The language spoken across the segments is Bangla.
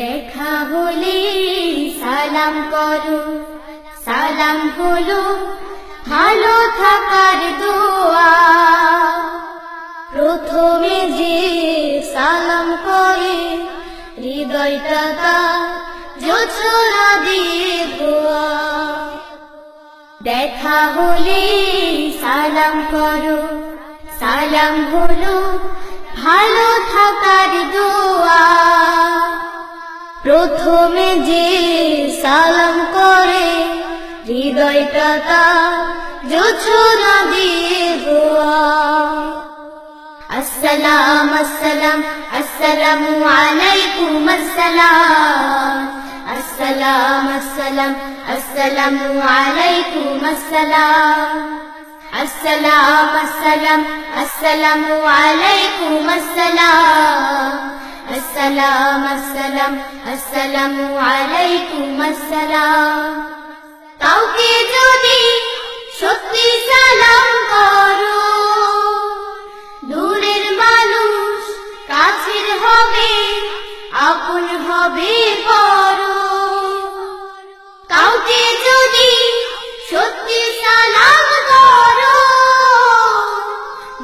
দেখা হলে সালাম করো, সালাম হলো ভালো থাকার দোয়া। প্রথমে যে সালাম করে হৃদয়টা তার জোছনা দিয়ে ধোয়া। দেখা হলে সালাম করো, সালাম হলো ভালো থাকার দোয়া। প্রথমে যে সালাম করে হৃদয়টা তার জোছনা দিয়ে ধোয়া। আসসালাম আসসালাম আসসালামু আলাইকুম আসসালাম। আসসালাম আসসালাম আসসালামু আলাইকুম আসসালাম। আসসালাম আসসালাম আসসালামু আলাইকুম আসসালাম। আসসালাম আসসালাম আসসালামু আলাইকুম আসসালাম। কাউকে যদি সত্যি সালাম করো, দূরের মানুষ কাছের হবে, আপন হবে পরো। কাউকে যদি সত্যি সালাম করো,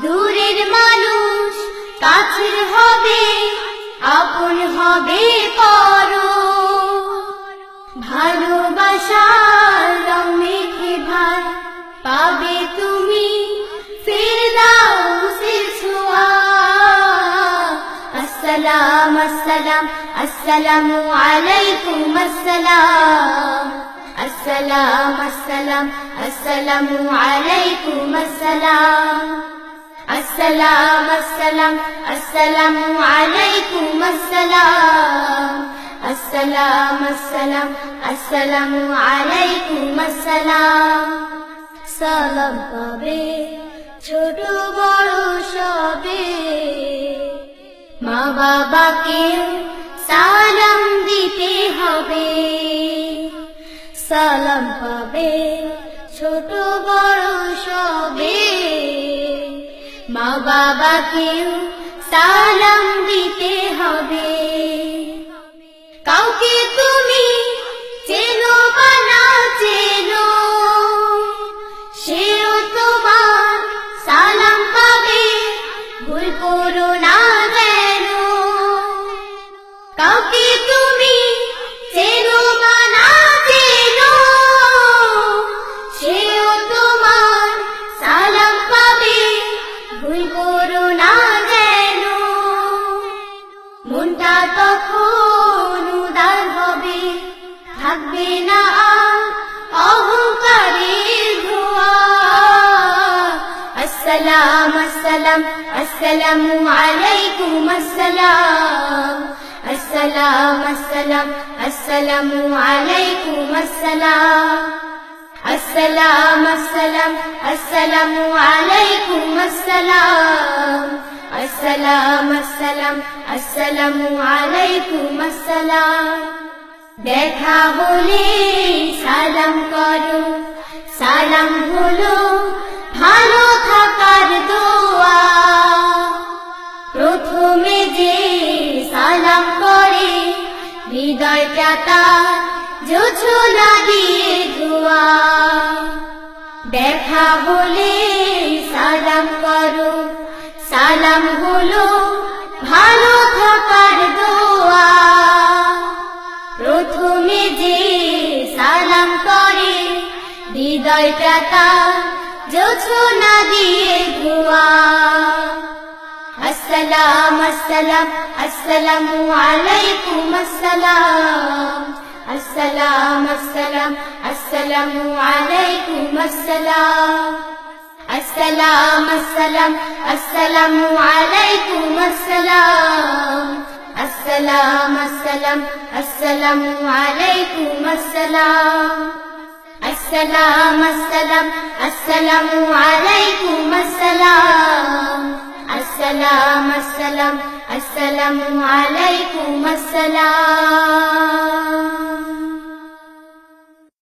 দূরের মানুষ কাছের হবে, আপন হবে পরো। ভালোবাসার রং মেখে ভাই পাবে তুমি ফিরদাউসের ছোঁয়া। আসসালাম আসসালাম আসসালামু আলাইকুম আসসালাম। আসসালাম আসসালাম আসসালামু আলাইকুম আসসালাম। আসসালাম আসসালাম আসসালামু আলাইকুম আসসালাম। আসসালাম আসসালাম আসসালামু আলাইকুম আসসালাম। সালাম পাবে ছোট বড় সবে, মা বাবাকে সালাম দিতে হবে। সালাম পাবে ছোট বড় সবে, মা বাবাকে সালাম দিতে হবে। কাউকে তুমি চেনো বা না চেনো, সেও তোমার সালাম পাবে, ভুল করো না যেন। কাউকে তুমি চেনো বা না চেনো, সেও তোমার সালাম পাবে, ভুল করো না যেন। মনটা তখন উদার হবে, থাকবে না আর অহংকারের ধোঁয়া। আসসালাম আসসালাম আসসালামু আলাইকুম আসসালাম। আসসালাম আসসালাম আসসালামু আলাইকুম আসসালাম। আসসালাম আসসালাম আসসালামু আলাইকুম আসসালাম। আসসালাম আসসালাম আসসালামু আলাইকুম আসসালাম। দেখা হলে সালাম করো, সালাম হলো ভালো থাকার দোয়া। প্রথমে যে সালাম করে হৃদয়টা তার জোছনা দিয়ে ধোয়া। দেখা হলে সালাম করো, সালাম হলো ভালো থাকার দোয়া। প্রথমে যে সালাম করে হৃদয়টা তার জোছনা দিয়ে ধোয়া। আসসালাম আসসালাম আসসালামু আলাইকুম আসসালাম। আসসালাম আসসালাম আসসালামু আলাইকুম আসসালাম। আসসালাম আসসালাম আসসালামু আলাইকুম আসসালাম। আসসালাম আসসালাম আসসালামু আলাইকুম আসসালাম। আসসালাম আসসালাম আসসালামু আলাইকুম আসসালাম। আসসালাম আসসালাম আসসালামু আলাইকুম আসসালাম।